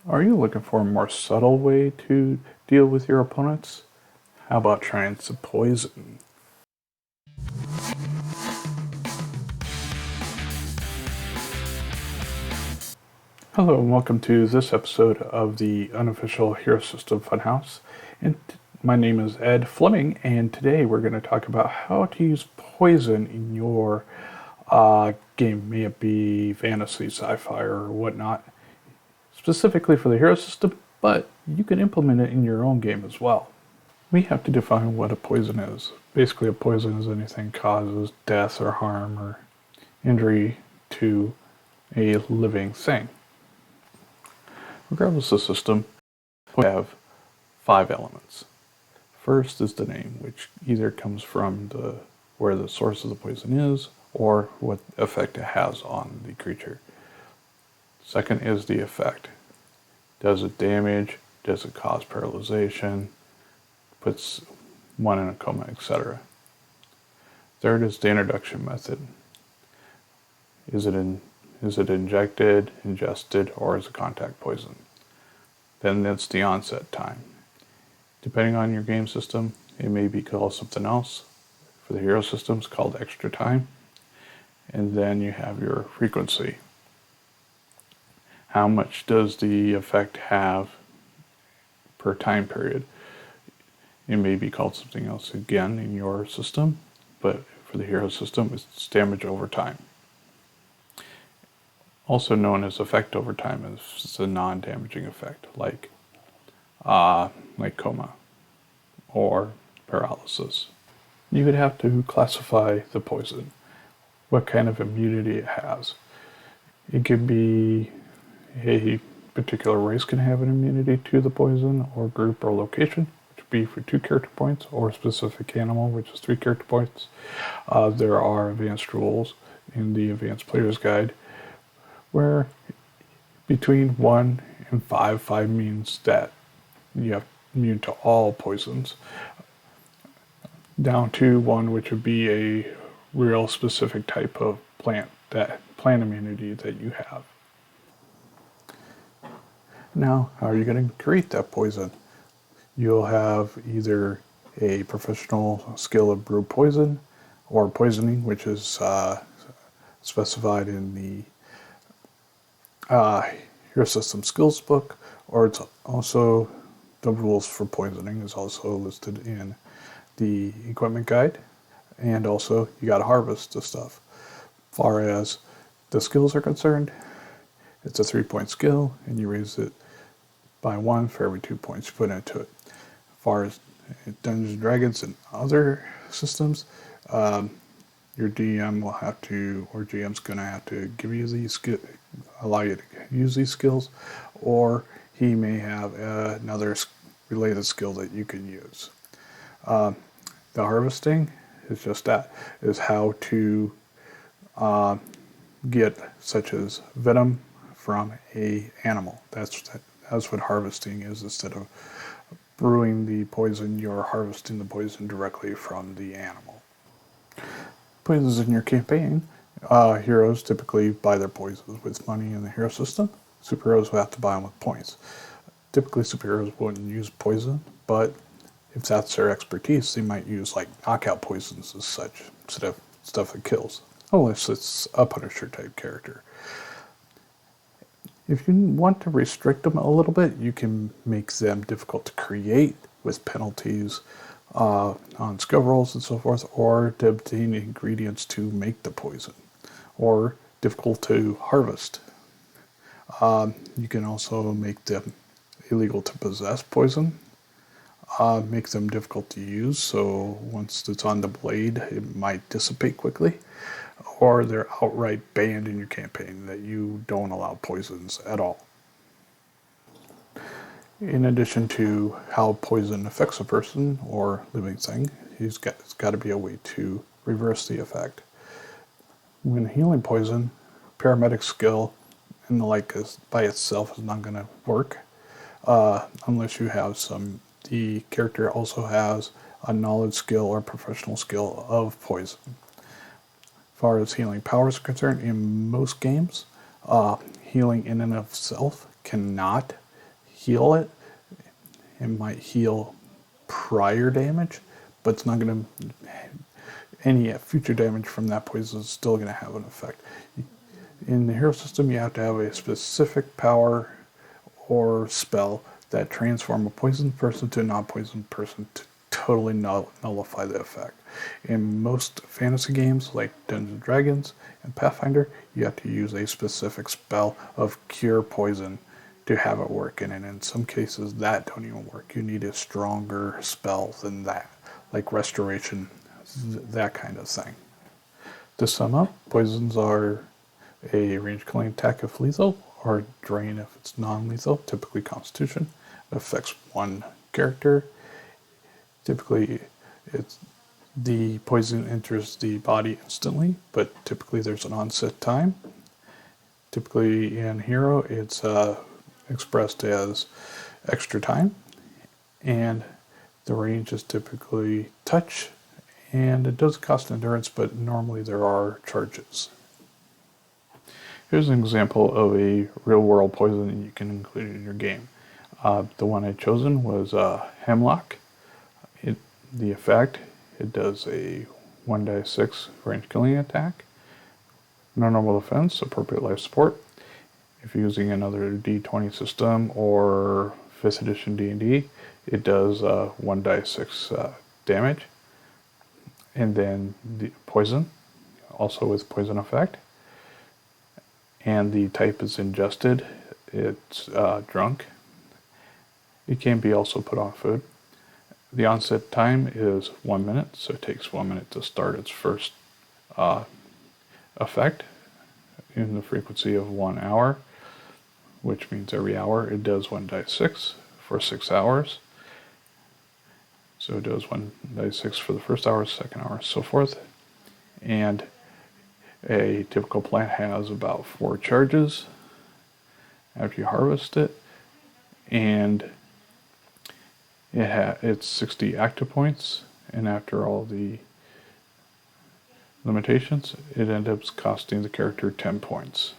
Are you looking for a more subtle way to deal with your opponents? How about trying some poison? Hello and welcome to this episode of the Unofficial HeroSystem Funhouse. And my name is Ed Fleming, and today we're going to talk about how to use poison in your game, may it be fantasy, sci-fi, or whatnot, specifically for the hero system, but you can implement it in your own game as well. We have to define what a poison is. Basically, a poison is anything that causes death or harm or injury to a living thing. Regardless of system, we have 5 elements. First is the name, which either comes from where the source of the poison is or what effect it has on the creature. Second is the effect. Does it damage? Does it cause paralyzation? Puts one in a coma, etc. Third is the introduction method. Is it injected, ingested, or is it contact poison? Then it's the onset time. Depending on your game system, it may be called something else. For the hero systems, called extra time. And then you have your frequency. How much does the effect have per time period? It may be called something else again in your system, but for the hero system, it's damage over time. Also known as effect over time, is a non-damaging effect, like coma or paralysis. You would have to classify the poison, what kind of immunity it has. It could be a particular race can have an immunity to the poison, or group or location, which would be for 2 character points, or a specific animal, which is 3 character points. There are advanced rules in the Advanced Player's Guide where between 1 and 5 means that you have immune to all poisons, down to 1, which would be a real specific type of plant immunity that you have. Now, how are you going to create that poison? You'll have either a professional skill of brew poison or poisoning, which is specified in the Hero System skills book, or it's also the rules for poisoning is also listed in the equipment guide. And also, you got to harvest the stuff. As far as the skills are concerned, it's a 3-point skill, and you raise it by 1 for every 2 points you put into it. As far as Dungeons & Dragons and other systems, your DM will have to, or GM's going to have to give you these, allow you to use these skills, or he may have another related skill that you can use. The harvesting is just that, is how to get such as venom from a animal. That's what harvesting is. Instead of brewing the poison, you're harvesting the poison directly from the animal. Poisons in your campaign. Heroes typically buy their poisons with money in the hero system. Superheroes will have to buy them with points. Typically, superheroes wouldn't use poison, but if that's their expertise, they might use like knockout poisons as such, instead of stuff that kills. Unless it's a Punisher type character. If you want to restrict them a little bit, you can make them difficult to create with penalties on skill rolls and so forth, or to obtain ingredients to make the poison, or difficult to harvest. You can also make them illegal to possess poison, make them difficult to use, so once it's on the blade, it might dissipate quickly, or they're outright banned in your campaign, that you don't allow poisons at all. In addition to how poison affects a person or living thing, it's got to be a way to reverse the effect. When healing poison, paramedic skill and the like by itself is not going to work unless you have the character also has a knowledge skill or professional skill of poison. As far as healing powers are concerned, in most games, healing in and of itself cannot heal it. It might heal prior damage, but it's not going to, any future damage from that poison is still going to have an effect. In the hero system, you have to have a specific power or spell that transform a poisoned person to a non-poisoned person to totally nullify the effect. In most fantasy games like Dungeons & Dragons and Pathfinder, you have to use a specific spell of cure poison to have it work, and in some cases that don't even work. You need a stronger spell than that, like restoration, that kind of thing. To sum up, poisons are a range killing attack if lethal, or drain if it's non-lethal, typically Constitution. It affects one character. Typically, the poison enters the body instantly, but typically there's an onset time. Typically in Hero, it's expressed as extra time, and the range is typically touch, and it does cost endurance, but normally there are charges. Here's an example of a real-world poison that you can include in your game. The one I'd chosen was Hemlock. The effect, it does a 1d6 range killing attack, no normal defense, appropriate life support. If you're using another D20 system or 5th edition D&D, it does 1d6 damage. And then the poison, also with poison effect. And the type is ingested. It's drunk. It can be also put on food. The onset time is 1 minute, so it takes 1 minute to start its first effect in the frequency of 1 hour, which means every hour it does 1d6 for 6 hours. So it does 1d6 for the first hour, second hour, so forth. And a typical plant has about 4 charges after you harvest it, and it's 60 active points, and after all the limitations, it ends up costing the character 10 points.